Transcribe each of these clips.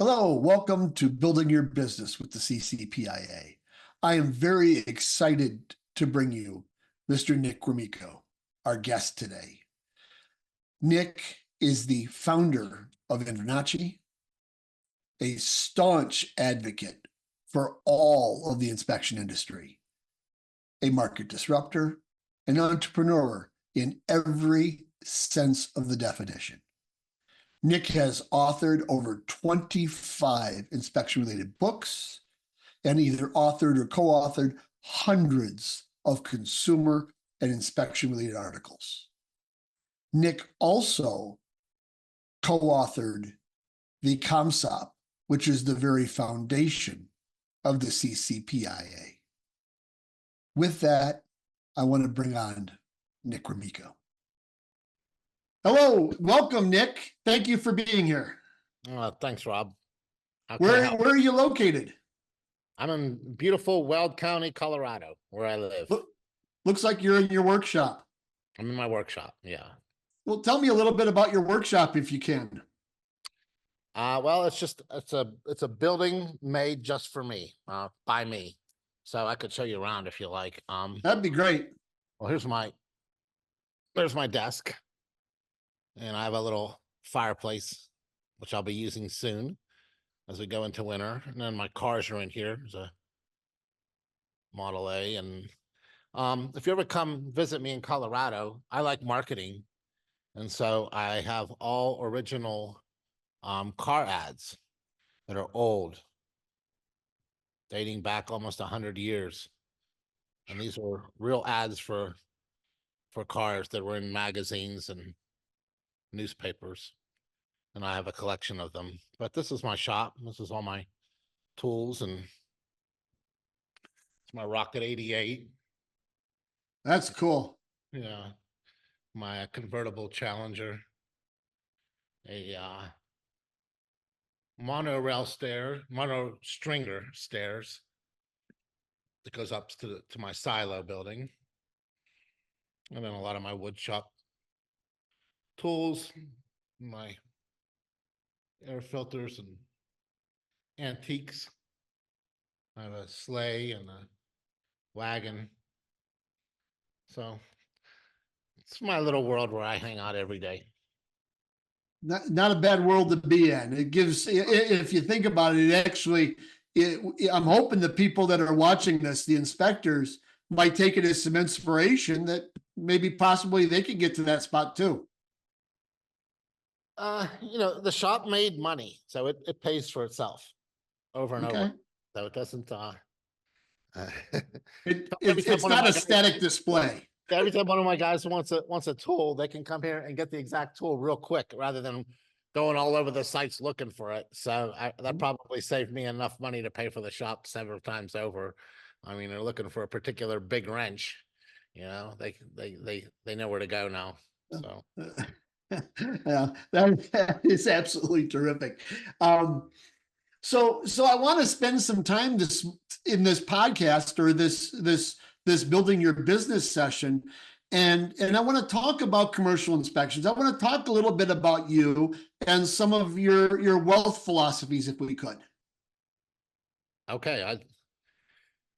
Hello, welcome to Building Your Business with the CCPIA. I am very excited to bring you Mr. Nick Gromicko, our guest today. Nick is the founder of InterNACHI, a staunch advocate for all of the inspection industry, a market disruptor, an entrepreneur in every sense of the definition. Nick has authored over 25 inspection-related books and either authored or co-authored hundreds of consumer and inspection-related articles. Nick also co-authored the ComSop, which is the very foundation of the CCPIA. With that, I want to bring on Nick Gromicko. Hello, welcome, Nick. Thank you for being here. Thanks, Rob. Where are you located? I'm in beautiful Weld County, Colorado, where I live. Looks like you're in your workshop. I'm in my workshop, yeah. Well, tell me a little bit about your workshop if you can. Well, it's a building made just for me, by me. So I could show you around if you like. That'd be great. Well, there's my desk. And I have a little fireplace, which I'll be using soon as we go into winter. And then my cars are in here. There's a Model A. And if you ever come visit me in Colorado, I like marketing. And so I have all original car ads that are old, dating back almost 100 years. And these are real ads for cars that were in magazines and newspapers, and I have a collection of them. But this is my shop. This is all my tools, and it's my Rocket 88. That's cool. Yeah, my convertible Challenger, a mono stringer stairs that goes up to my silo building, and then a lot of my wood shop tools, my air filters and antiques. I have a sleigh and a wagon. So it's my little world where I hang out every day. Not a bad world to be in. It gives, if you think about it, I'm hoping the people that are watching this, the inspectors, might take it as some inspiration that maybe possibly they could get to that spot too. The shop made money, so it pays for itself over and over. So it doesn't it's not a static display. Every time one of my guys wants a tool, they can come here and get the exact tool real quick rather than going all over the sites looking for it. So that probably saved me enough money to pay for the shop several times over. I mean, they're looking for a particular big wrench, they know where to go now. So yeah, that is absolutely terrific. So I want to spend some time in this podcast or this building your business session, and I want to talk about commercial inspections. I want to talk a little bit about you and some of your wealth philosophies, if we could. Okay,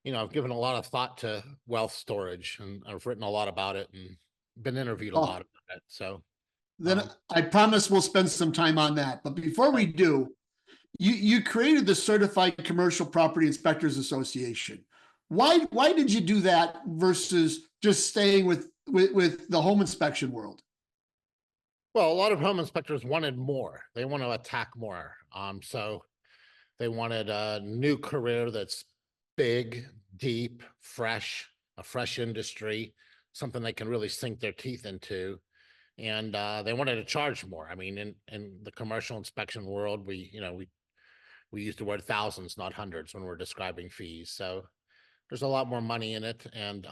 I've given a lot of thought to wealth storage, and I've written a lot about it and been interviewed a lot about it. So. Then I promise we'll spend some time on that. But before we do, you created the Certified Commercial Property Inspectors Association. Why did you do that versus just staying with the home inspection world? Well, a lot of home inspectors wanted more. They want to attack more. So they wanted a new career that's big, deep, fresh, a fresh industry, something they can really sink their teeth into. And they wanted to charge more. I mean, in the commercial inspection world, we use the word thousands, not hundreds, when we're describing fees. So there's a lot more money in it. And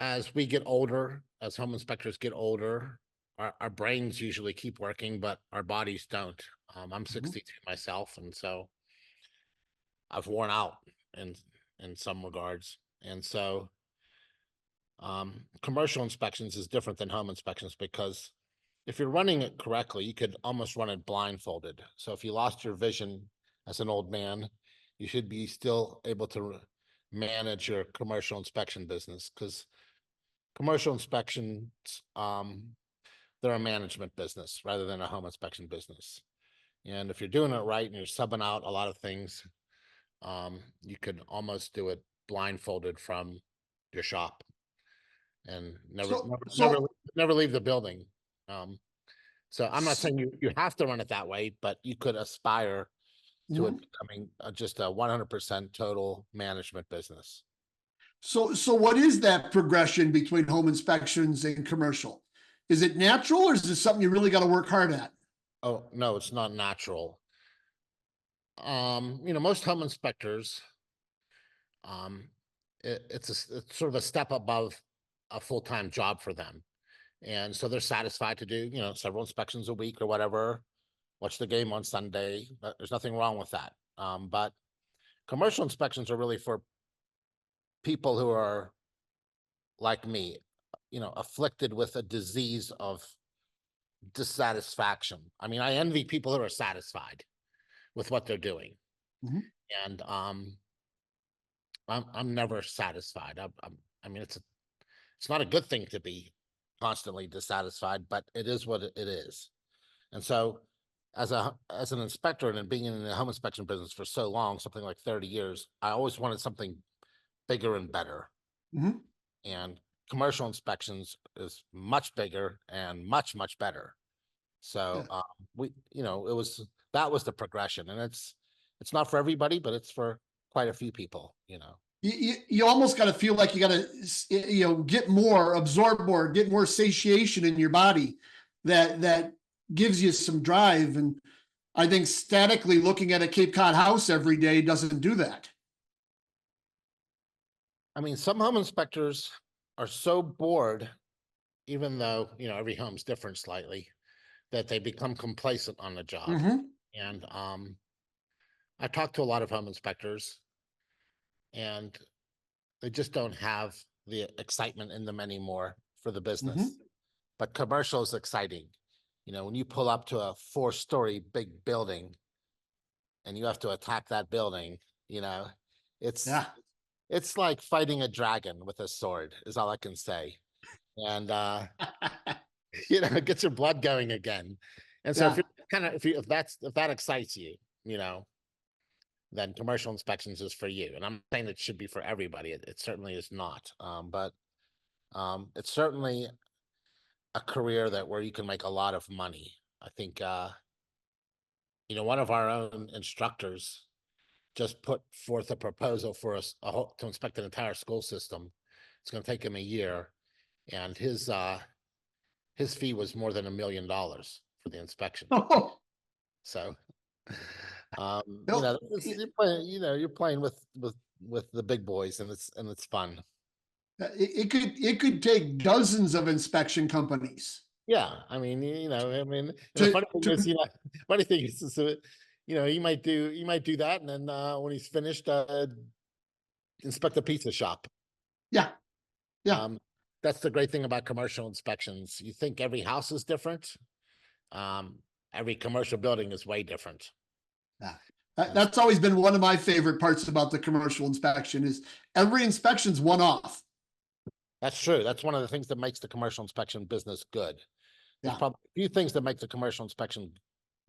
as we get older, as home inspectors get older, our brains usually keep working, but our bodies don't. I'm 62 myself, and so I've worn out in some regards. And so commercial inspections is different than home inspections because if you're running it correctly, you could almost run it blindfolded. So if you lost your vision as an old man, you should be still able to manage your commercial inspection business, because commercial inspections, they're a management business rather than a home inspection business. And if you're doing it right and you're subbing out a lot of things, you could almost do it blindfolded from your shop and never leave the building. So I'm not saying you have to run it that way, but you could aspire to it becoming just a 100% total management business. So what is that progression between home inspections and commercial? Is it natural, or is it something you really got to work hard at? Oh, no, it's not natural. Most home inspectors, it's sort of a step above a full-time job for them. And so they're satisfied to do, several inspections a week or whatever, watch the game on Sunday. There's nothing wrong with that. But commercial inspections are really for people who are like me, afflicted with a disease of dissatisfaction. I mean, I envy people who are satisfied with what they're doing. And I'm never satisfied. I mean, it's not a good thing to be constantly dissatisfied, but it is what it is. And so as an inspector and being in the home inspection business for so long, something like 30 years, I always wanted something bigger and better. And commercial inspections is much bigger and much, much better. So that was the progression, and it's not for everybody, but it's for quite a few people, You almost got to feel like you got to, get more, absorb more, get more satiation in your body that gives you some drive. And I think statically looking at a Cape Cod house every day doesn't do that. I mean, some home inspectors are so bored, even though, every home's different slightly, that they become complacent on the job. And I talked to a lot of home inspectors, and they just don't have the excitement in them anymore for the business. But commercial is exciting. When you pull up to a 4-story big building and you have to attack that building, it's like fighting a dragon with a sword, is all I can say. And it gets your blood going again. And so if that excites you, then commercial inspections is for you. And I'm saying it should be for everybody. It certainly is not. But it's certainly a career where you can make a lot of money. I think one of our own instructors just put forth a proposal for us to inspect an entire school system. It's going to take him a year, and his fee was more than $1 million for the inspection. So, you're playing with the big boys, and it's fun. It could take dozens of inspection companies. Yeah, I mean, the funny thing is, you might do that, and then when he's finished, inspect a pizza shop. Yeah. That's the great thing about commercial inspections. You think every house is different. Every commercial building is way different. Yeah. That's always been one of my favorite parts about the commercial inspection is every inspection's one-off. That's true. That's one of the things that makes the commercial inspection business good. There's probably a few things that make the commercial inspection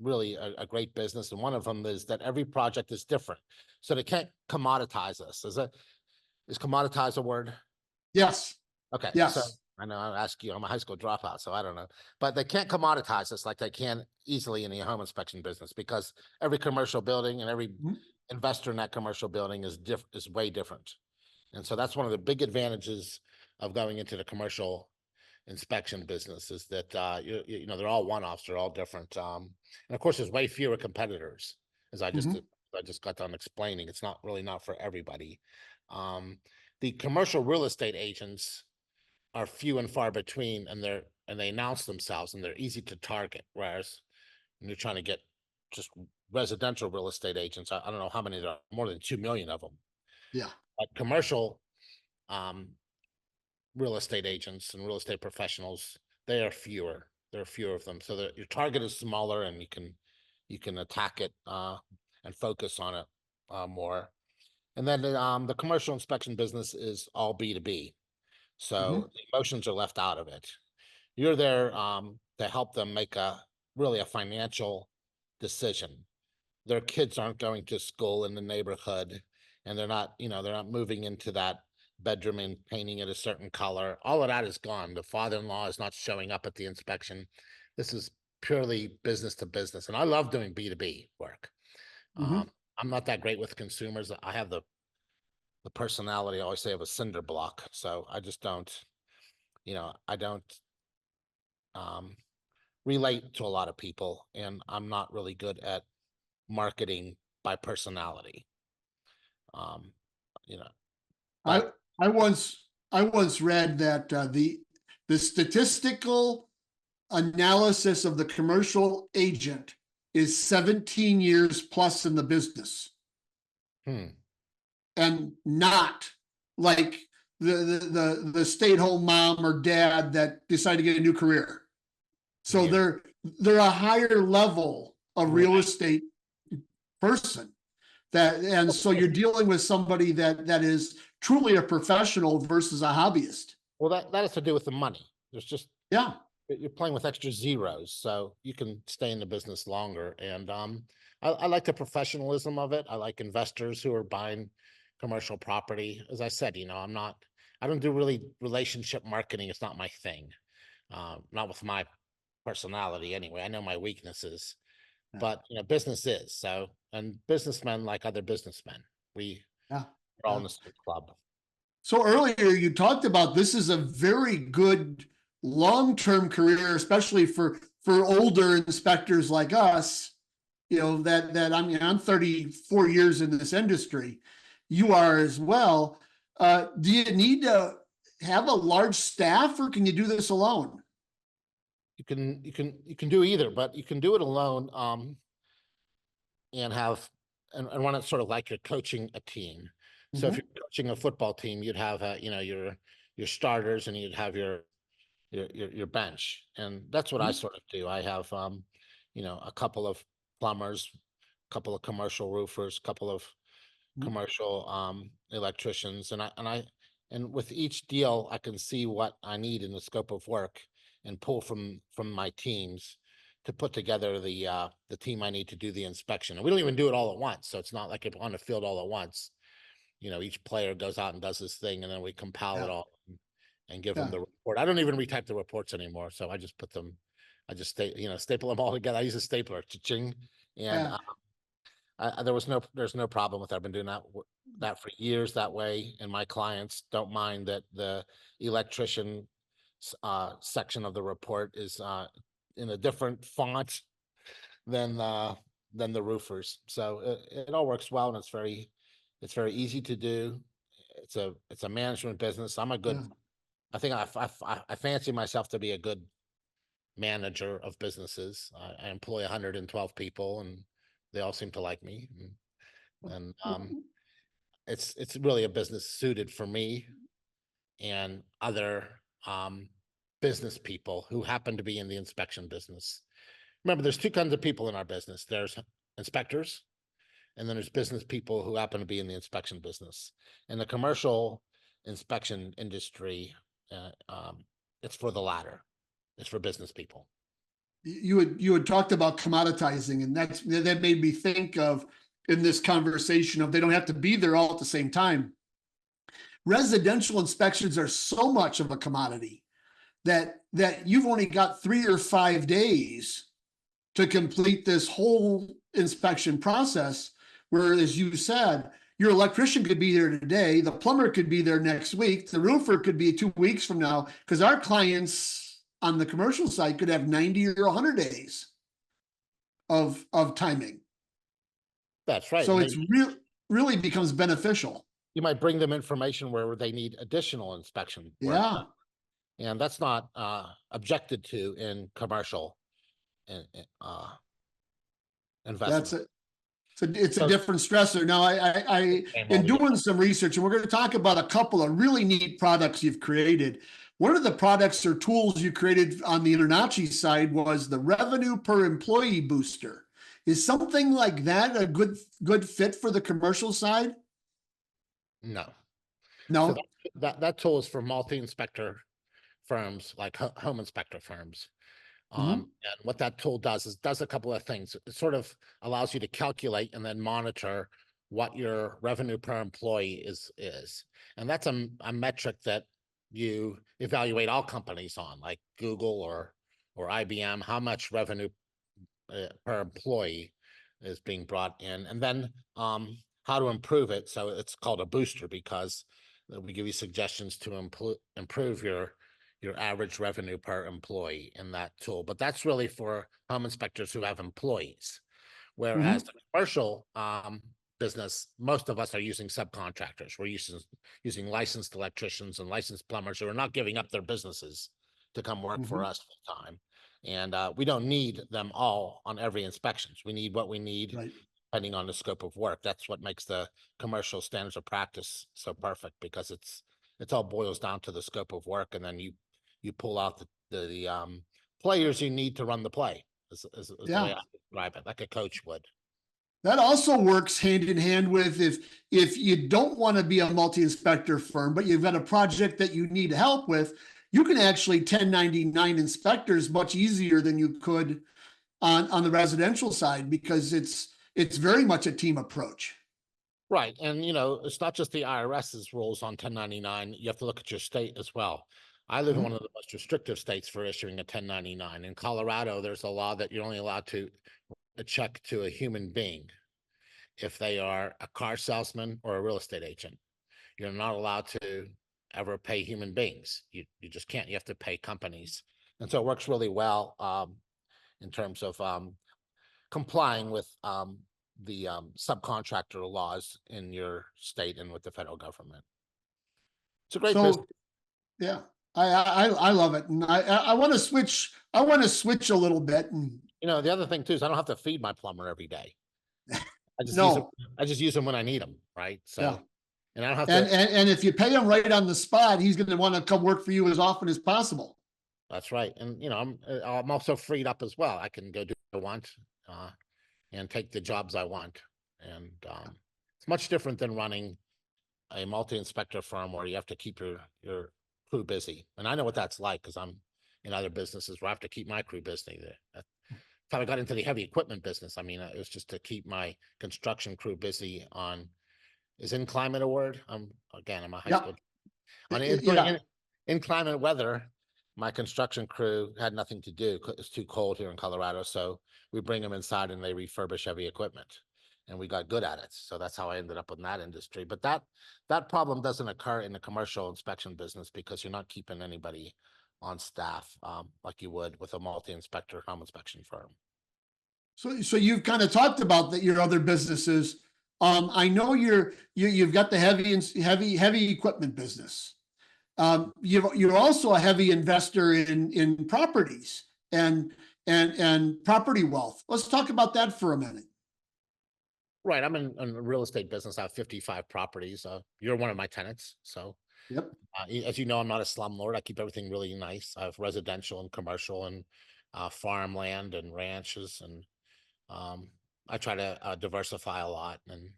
really a great business. And one of them is that every project is different. So they can't commoditize us. Is commoditize a word? Yes. Okay. Yes. So I know I'll ask you, I'm a high school dropout, so I don't know. But they can't commoditize us like they can easily in the home inspection business, because every commercial building and every investor in that commercial building is way different. And so that's one of the big advantages of going into the commercial inspection business, is that they're all one-offs, they're all different. And of course, there's way fewer competitors, as I just got done explaining. It's not for everybody. The commercial real estate agents are few and far between, and they announce themselves, and they're easy to target. Whereas when you're trying to get just residential real estate agents, I don't know how many there are, more than 2 million of them. Yeah. But commercial real estate agents and real estate professionals, they are fewer. There are fewer of them, so that your target is smaller, and you can attack it and focus on it more. And then the commercial inspection business is all B2B, so the emotions are left out of it. You're there to help them make really a financial decision. Their kids aren't going to school in the neighborhood, and they're not moving into that bedroom and painting it a certain color. All of that is gone. The father-in-law is not showing up at the inspection. This is purely business to business, and I love doing B2B work. I'm not that great with consumers. I have the personality, I always say, of a cinder block, so I just don't, I don't relate to a lot of people, and I'm not really good at marketing by personality. But I once read that the statistical analysis of the commercial agent is 17 years plus in the business, and not like the stay-at-home mom or dad that decide to get a new career. So they're a higher level of real estate person. And so you're dealing with somebody that is truly a professional versus a hobbyist. Well, that has to do with the money. There's just, yeah, you're playing with extra zeros, so you can stay in the business longer. And I like the professionalism of it. I like investors who are buying commercial property. As I said, I don't do really relationship marketing. It's not my thing. Not with my personality anyway. I know my weaknesses, but business is so, and businessmen, like other businessmen, we're all in the same club. So earlier you talked about this is a very good long-term career, especially for older inspectors like us. I'm 34 years in this industry. You are as well. Do you need to have a large staff, or can you do this alone? You can do either, but you can do it alone and run it sort of like you're coaching a team. So if you're coaching a football team, you'd have your starters, and you'd have your bench, and that's what I sort of do. I have a couple of plumbers, a couple of commercial roofers, a couple of commercial electricians, and with each deal I can see what I need in the scope of work and pull from my teams to put together the team I need to do the inspection. And we don't even do it all at once, so it's not like it's on the field all at once. Each player goes out and does his thing, and then we compile it all and give them the report. I don't even retype the reports anymore, so I just put them, staple them all together. I use a stapler, cha-ching, and there's no problem with that. I've been doing that for years that way, and my clients don't mind that the electrician section of the report is in a different font than the roofers. So it all works well, and it's very easy to do. It's a management business. I'm a good. I think I fancy myself to be a good manager of businesses. I employ 112 people, and they all seem to like me. And it's really a business suited for me and other business people who happen to be in the inspection business. Remember, there's two kinds of people in our business. There's inspectors, and then there's business people who happen to be in the inspection business. And the commercial inspection industry, it's for the latter. It's for business people. You had talked about commoditizing, and that made me think of, in this conversation, of they don't have to be there all at the same time. Residential inspections are so much of a commodity that you've only got 3 or 5 days to complete this whole inspection process. Where, as you said, your electrician could be there today, the plumber could be there next week, the roofer could be 2 weeks from now, because our clients on the commercial side could have 90 or 100 days of timing. That's right. So it's really becomes beneficial. You might bring them information where they need additional inspection work. Yeah. And that's not objected to in commercial investment. That's it. It's a different stressor. Now, I in doing some research, and we're going to talk about a couple of really neat products you've created, one of the products or tools you created on the InterNACHI side was the revenue per employee booster. Is something like that a good fit for the commercial side? No. So No. that tool is for multi-inspector firms, like home inspector firms. Mhm. And what that tool does is does a couple of things. It sort of allows you to calculate and then monitor what your revenue per employee is. And that's a metric that you evaluate all companies on, like Google or IBM, how much revenue per employee is being brought in, and then how to improve it. So it's called a booster because we give you suggestions to improve your average revenue per employee in that tool. But that's really for home inspectors who have employees, whereas Mhm. the commercial business, most of us are using subcontractors. We're using licensed electricians and licensed plumbers who are not giving up their businesses to come work for Mhm. us full time. And we don't need them all on every inspections. We need what we need Right. depending on the scope of work. That's what makes the commercial standards of practice so perfect, because it's all boils down to the scope of work, and then you pull out the players you need to run the play. Is the way Yeah. I describe it, like a coach would. That also works hand in hand with if you don't want to be a multi-inspector firm, but you've got a project that you need help with, you can actually 1099 inspectors much easier than you could on the residential side because it's very much a team approach. Right. And, it's not just the IRS's rules on 1099. You have to look at your state as well. I live in one Mhm. of the most restrictive states for issuing a 1099. In Colorado, there's a law that you're only allowed to a check to a human being if they are a car salesman or a real estate agent. You're not allowed to ever pay human beings. You just can't. You have to pay companies. And so it works really well in terms of complying with the subcontractor laws in your state and with the federal government. It's a great business. So yeah, I love it, and I want to switch. I want to switch a little bit, and The other thing too is I don't have to feed my plumber every day. I just use them. no, I just use them when I need them, right? yeah, So, and I don't have and to. and if you pay him right on the spot, he's going to want to come work for you as often as possible. That's right. And I'm also freed up as well. I can go do what I want uh, and take the jobs I want. And it's much different than running a multi-inspector firm where you have to keep your crew busy. And I know what that's like because I'm in other businesses where I have to keep my crew busy. That's how I got into the heavy equipment business. I mean, it was just to keep my construction crew busy on. Is inclement a word? I'm a high Yeah, school on yeah. during inclement weather. My construction crew had nothing to do. It's too cold here in Colorado, so we bring them inside and they refurbish heavy equipment, and we got good at it. So that's how I ended up in that industry. But that problem doesn't occur in the commercial inspection business because you're not keeping anybody on staff like you would with a multi-inspector home inspection firm. So you've kind of talked about that your other businesses. I know you've got the heavy equipment business. You're also a heavy investor in properties and property wealth. Let's talk about that for a minute. Right. I'm in a real estate business. I have 55 properties. You're one of my tenants. So, Yep. as you know, I'm not a slumlord. I keep everything really nice. I have residential and commercial and farmland and ranches. And um, I try to diversify a lot. And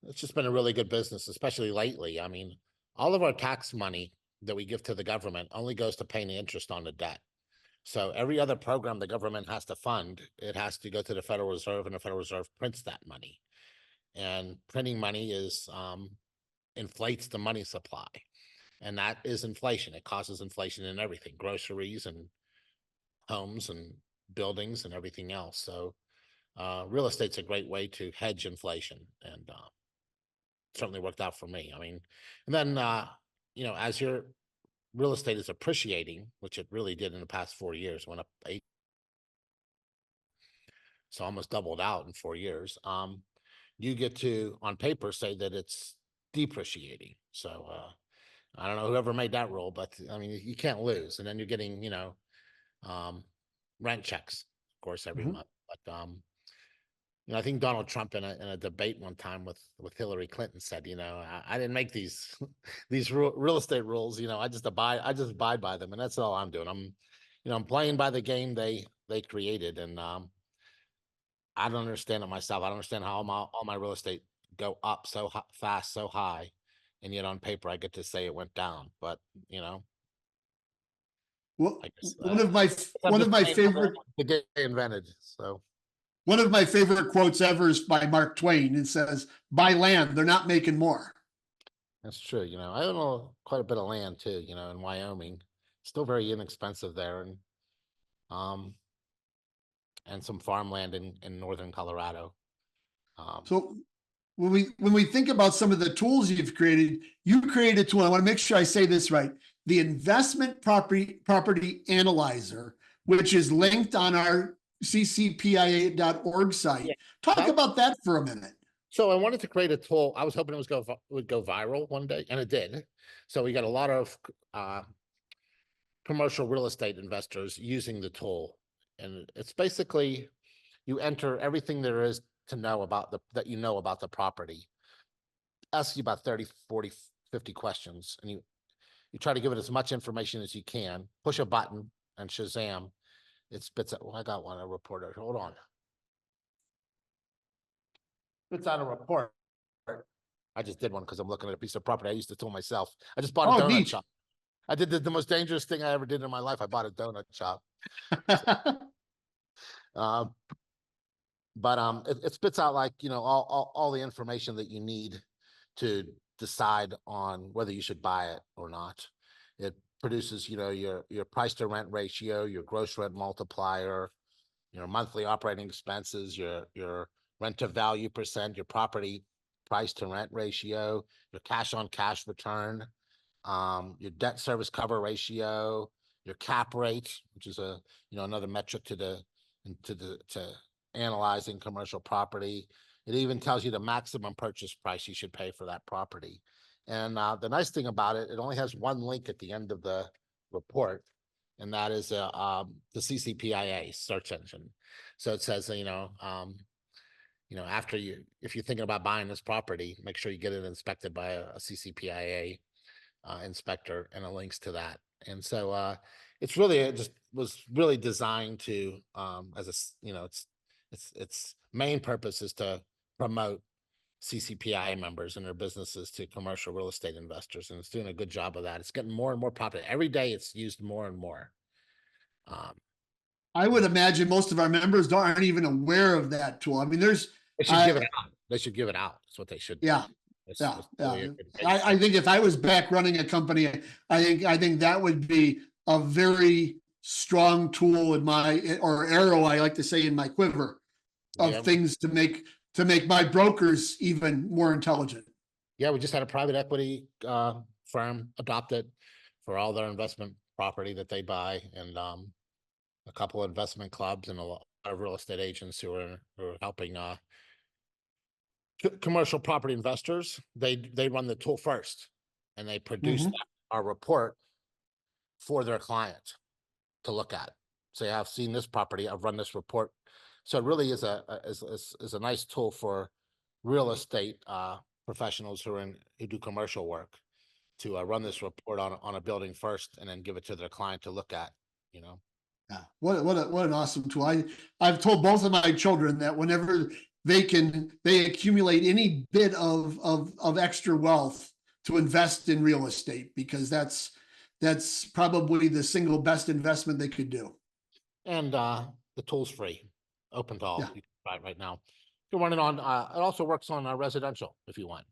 it's just been a really good business, especially lately. I mean, all of our tax money that we give to the government only goes to paying the interest on the debt. So every other program the government has to fund, it has to go to the Federal Reserve, and the Federal Reserve prints that money. And printing money is inflates the money supply, and that is inflation. It causes inflation in everything, groceries and homes and buildings and everything else. So real estate's a great way to hedge inflation, and certainly worked out for me. I mean, and then as your real estate is appreciating, which it really did in the past 4 years, went up 8, so almost doubled out in 4 years. You get to, on paper, say that it's depreciating. So I don't know whoever made that rule, but I mean, you can't lose. And then you're getting, um, rent checks, of course, every Mhm. month. But I think Donald Trump in a debate one time with Hillary Clinton said, I didn't make these these real estate rules. I just abide by them, and that's all I'm doing. I'm playing by the game they created, and I don't understand it myself. I don't understand how all my real estate go up so fast, so high, and yet on paper I get to say it went down. But Well, I guess one of my I'm one just of my playing by favorite the game they invented. So one of my favorite quotes ever is by Mark Twain. It says, "Buy land; they're not making more." that's true. I own quite a bit of land too. In Wyoming, still very inexpensive there, um, and some farmland in northern Colorado. So when we think about some of the tools you've created, you created a tool. I want to make sure I say this right. The investment property analyzer, which is linked on our ccpia.org site. Yeah, Talk that about that for a minute. So I wanted to create a tool. I was hoping it would go viral one day, and it did. So we got a lot of commercial real estate investors using the tool, and it's basically you enter everything there is to know about that you know about the property. Ask you about 30, 40, 50 questions, and you try to give it as much information as you can. Push a button, and Shazam, it spits out. Well, I got one. A reporter. Hold on. Spits out a report. I just did one because I'm looking at a piece of property I used to tool myself. I just bought a Oh, donut neat. shop. I did the most dangerous thing I ever did in my life. I bought a donut shop. Um, but it spits out like all the information that you need to decide on whether you should buy it or not. It produces your price to rent ratio, your gross rent multiplier, your monthly operating expenses, your rent to value percent, your property price to rent ratio, your cash on cash return, your debt service cover ratio, your cap rate, which is another metric to analyzing commercial property. It even tells you the maximum purchase price you should pay for that property. And the nice thing about it, it only has one link at the end of the report, and that is the CCPIA search engine. So it says, after if you're thinking about buying this property, make sure you get it inspected by a CCPIA inspector, and it links to that. And so it's really it just was really designed to as its main purpose is to promote CCPIA members and their businesses to commercial real estate investors, and it's doing a good job of that. It's getting more and more popular every day. It's used more and more. I would imagine most of our members aren't even aware of that tool. I mean, there's They should give it out. They should give it out. That's what they should do. yeah. It's Yeah, really yeah. I think if I was back running a company, I think that would be a very strong tool in my or arrow, I like to say, in my quiver of yeah. things to make my brokers even more intelligent. Yeah, we just had a private equity firm adopt it for all their investment property that they buy, and a couple of investment clubs and a lot of real estate agents who are helping commercial property investors. They run the tool first, and they produce our report for their client to look at. Say, I've seen this property, I've run this report. So it really is a nice tool for real estate professionals who do commercial work to run this report on a building first, and then give it to their client to look at. Yeah, what an awesome tool. I've told both of my children that whenever they accumulate any bit of extra wealth to invest in real estate, because that's probably the single best investment they could do. And the tool's free, open to all. Yeah. You can try it right now. You can run it on. It also works on residential if you want.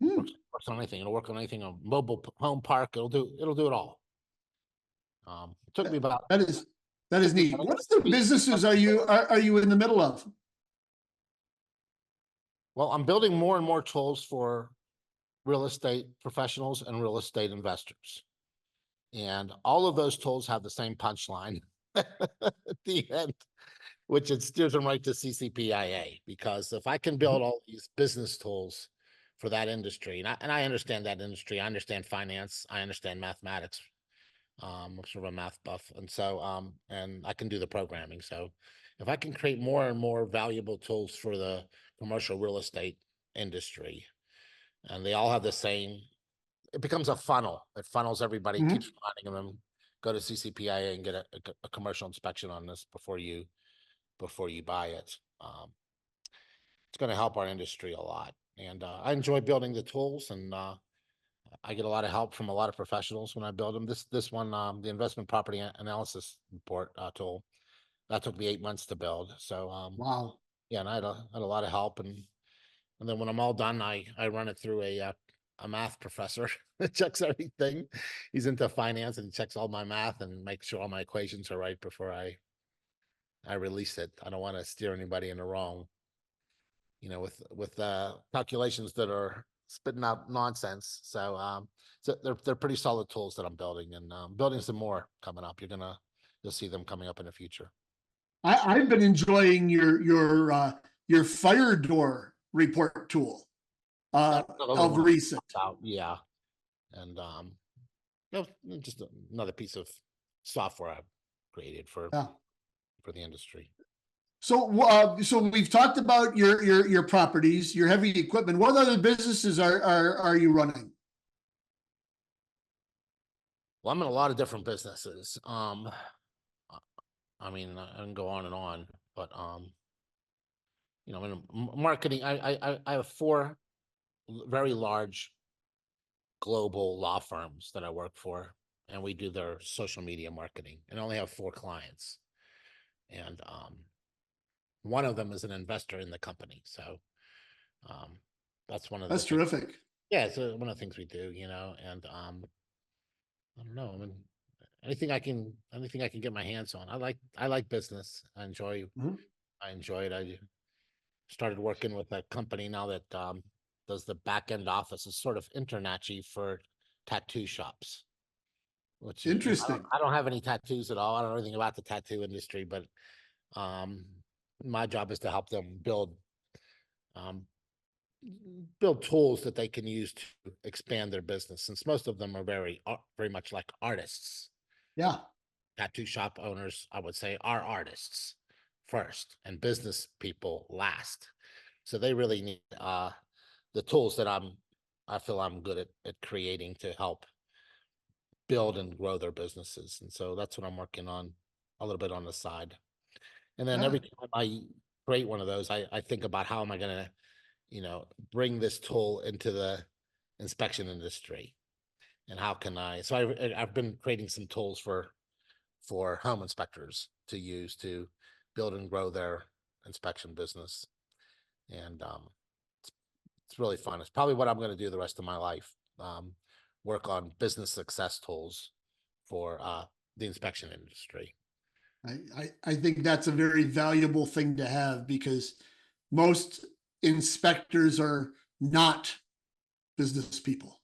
Works on anything. It'll work on anything. A mobile home park. It'll do it all. It took me about. That is neat. What other businesses are you in the middle of? Well, I'm building more and more tools for real estate professionals and real estate investors, and all of those tools have the same punchline at the end, which it steers them right to CCPIA. Because if I can build all these business tools for that industry, and I understand that industry, I understand finance, I understand mathematics. I'm sort of a math buff, and so and I can do the programming. So if I can create more and more valuable tools for the commercial real estate industry, and they all have the same, it becomes a funnel. It funnels everybody, Mhm. keeps reminding them, go to CCPIA and get a commercial inspection on this before you buy it. It's going to help our industry a lot. And I enjoy building the tools, and I get a lot of help from a lot of professionals when I build them. This one, the investment property analysis report tool, that took me 8 months to build. So Wow. yeah, and I had a lot of help, and then when I'm all done, I run it through a math professor that checks everything. He's into finance, and he checks all my math and makes sure all my equations are right before I release it. I don't want to steer anybody in the wrong, with calculations that are spitting out nonsense. So they're pretty solid tools that I'm building, and building some more coming up. You'll see them coming up in the future. I've been enjoying your fire door report tool That's another of one I recent. talked about, yeah, and just another piece of software I've created for Yeah. the industry. So we've talked about your properties, your heavy equipment. What other businesses are you running? Well, I'm in a lot of different businesses. I mean, I can go on and on, but in marketing, I have four very large global law firms that I work for, and we do their social media marketing, and I only have four clients. And one of them is an investor in the company. So that's one of the That's things. terrific. Yeah, it's one of the things we do, and I don't know. I mean, anything I can get my hands on. I like business. Mhm. I enjoy it. I started working with a company now that does the back end office. It's sort of InterNACHI for tattoo shops. Which Interesting. I don't have any tattoos at all. I don't know anything about the tattoo industry, but um, my job is to help them um, build tools that they can use to expand their business. Since most of them are very much like artists. Yeah. Tattoo shop owners, I would say, are artists first, and business people last. So they really need the tools that I feel I'm good at creating to help build and grow their businesses. And so that's what I'm working on a little bit on the side. And then Yeah. every time I create one of those, I think about how am I going to, bring this tool into the inspection industry, and how can I? So I've been creating some tools for home inspectors to use to build and grow their inspection business, and it's really fun. It's probably what I'm going to do the rest of my life. Work on business success tools for the inspection industry. I think that's a very valuable thing to have because most inspectors are not business people.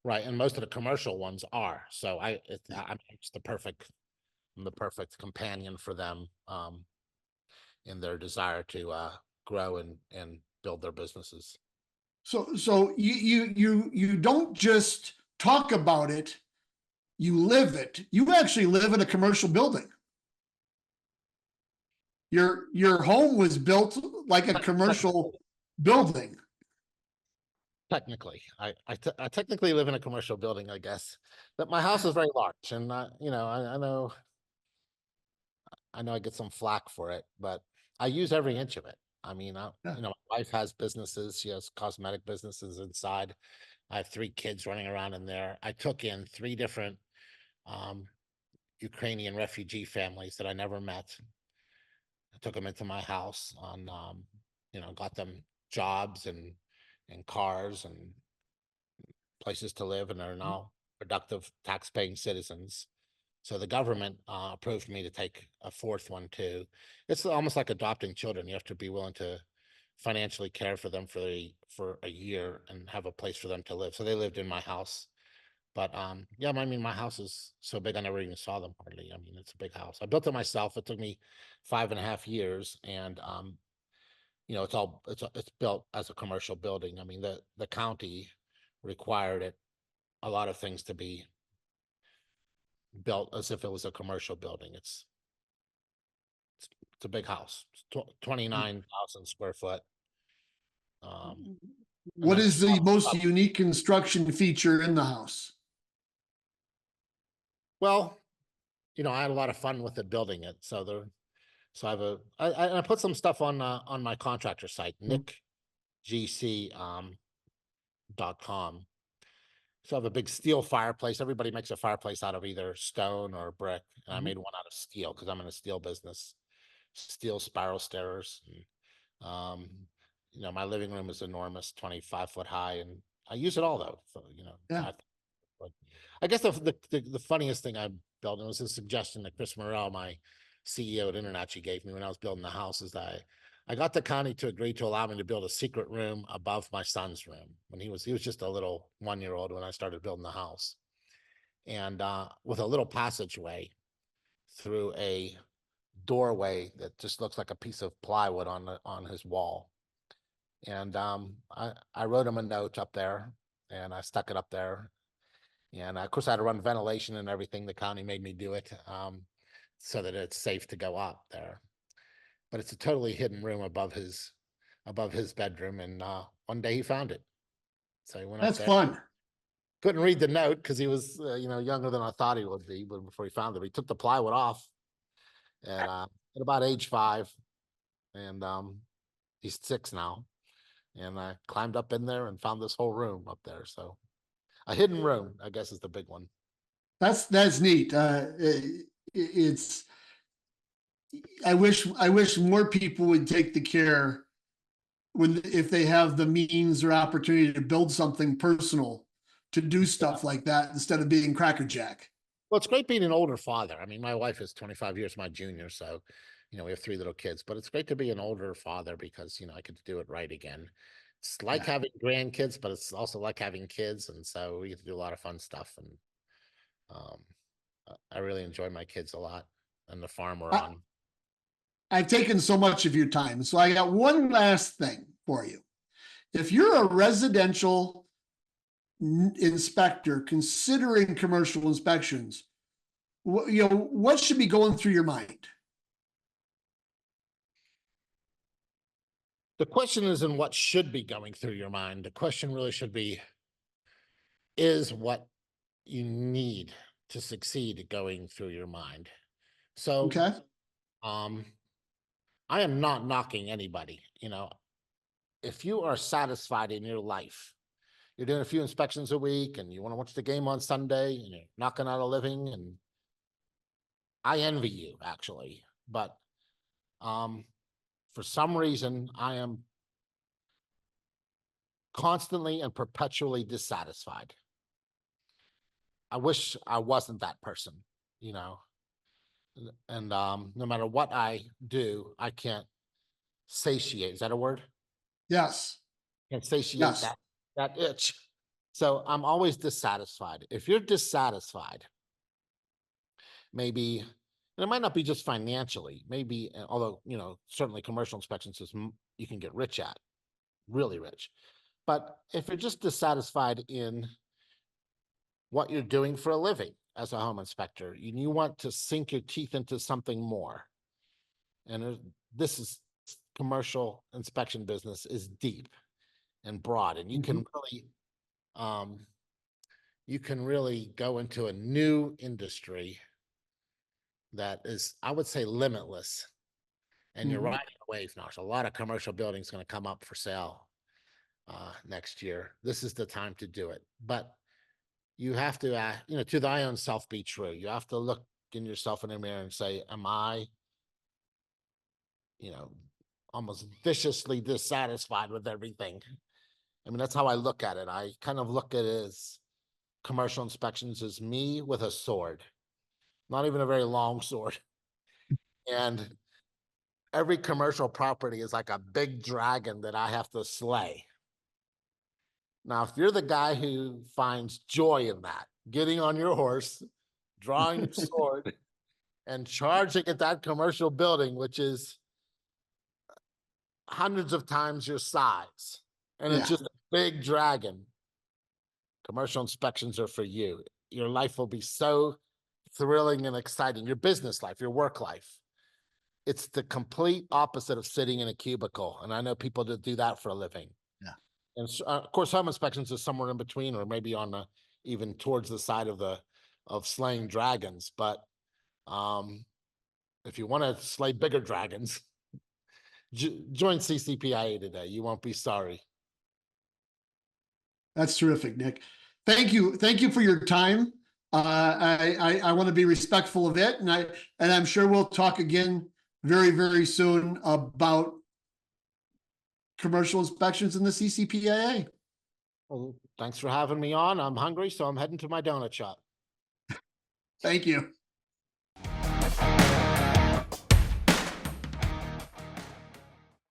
Right, and most of the commercial ones are. So I'm just I'm the perfect companion for them in their desire to grow and build their businesses. So you don't just talk about it, you live it. You actually live in a commercial building. Your home was built like a commercial building. Technically, I technically live in a commercial building, I guess, but my house is very large, and I know I get some flack for it, but I use every inch of it. I mean, Yeah. my wife has businesses. She has cosmetic businesses inside. I have three kids running around in there. I took in three different um, Ukrainian refugee families that I never met. I took them into my house got them jobs and cars and places to live, and they're now productive tax-paying citizens. So the government approved me to take a fourth one too. It's almost like adopting children. You have to be willing to financially care for them for a year and have a place for them to live. So they lived in my house. But yeah, I mean, my house is so big I never even saw them hardly. I mean, it's a big house. I built it myself. It took me 5.5 years, and it's built as a commercial building. I mean, the county required a lot of things to be built as if it was a commercial building. It's It's a big house. It's 29,000 square foot. And What then is the most unique construction feature in the house? well, I had a lot of fun with it building it. So I put some stuff on my contractor site, nickgc .com. So I have a big steel fireplace. Everybody makes a fireplace out of either stone or brick. And I made one out of steel because I'm in a steel business. Steel spiral stairs. And, my living room is enormous, 25-foot high, and I use it all though. So, Yeah. but I guess the funniest thing I built, and it was a suggestion that Chris Morrell, my CEO at InterNACHI, gave me when I was building the house, is that I got the county to agree to allow me to build a secret room above my son's room when he was just a little 1-year-old when I started building the house, and with a little passageway through a doorway that just looks like a piece of plywood on his wall. And I wrote him a note up there, and I stuck it up there. And of course, I had to run ventilation and everything. The county made me do it so that it's safe to go up there. But it's a totally hidden room above his bedroom. And one day he found it, so he went up That's there. fun. Couldn't read the note because he was younger than I thought he would be. But before he found it, he took the plywood off, and at about age 5, and he's 6 now. And I climbed up in there and found this whole room up there. So a hidden room, I guess, is the big one. That's neat. It's I wish more people would take the care if they have the means or opportunity to build something personal to do stuff like that instead of being crackerjack. Well, it's great being an older father. I mean, my wife is 25 years my junior, so we have 3 little kids. But it's great to be an older father because I get to do it right again. It's like having grandkids, but it's also like having kids, and so we get to do a lot of fun stuff. And I really enjoy my kids a lot and the farm we're on. I've taken so much of your time, so I got one last thing for you. If you're a residential inspector considering commercial inspections, what should be going through your mind? The question isn't what should be going through your mind. The question really should be, is what you need to succeed going through your mind. So, Okay. I am not knocking anybody. If you are satisfied in your life, you're doing a few inspections a week and you want to watch the game on Sunday and you're knocking out a living, and I envy you actually. But for some reason, I am constantly and perpetually dissatisfied. I wish I wasn't that person, and no matter what I do, I can't satiate. Is that a word? Yes. Can't satiate Yes. that itch. So I'm always dissatisfied. If you're dissatisfied, maybe, and it might not be just financially, maybe, although, certainly commercial inspections is you can get rich at, really rich. But if you're just dissatisfied in what you're doing for a living as a home inspector, and you want to sink your teeth into something more, and this is commercial inspection business is deep and broad, and you can really go into a new industry that is, I would say, limitless. And you're riding a wave now. There's a lot of commercial buildings going to come up for sale next year. This is the time to do it. But you have to, to thy own self be true. You have to look in yourself in the mirror and say, am I, almost viciously dissatisfied with everything? I mean, that's how I look at it. I kind of look at it as commercial inspections as me with a sword, not even a very long sword. And every commercial property is like a big dragon that I have to slay. Now, if you're the guy who finds joy in that, getting on your horse, drawing your sword, and charging at that commercial building, which is hundreds of times your size, and it's just a big dragon, commercial inspections are for you. Your life will be so thrilling and exciting. Your business life, your work life. it's the complete opposite of sitting in a cubicle. And I know people that do that for a living. Yeah. And of course, home inspections is somewhere in between, or maybe on the even towards the side of slaying dragons. But if you want to slay bigger dragons, join CCPIA today. You won't be sorry. That's terrific, Nick. Thank you. Thank you for your time. I want to be respectful of it, and I'm sure we'll talk again very, very soon about commercial inspections in the CCPIA. Well, thanks for having me on. I'm hungry, so I'm heading to my donut shop. Thank you.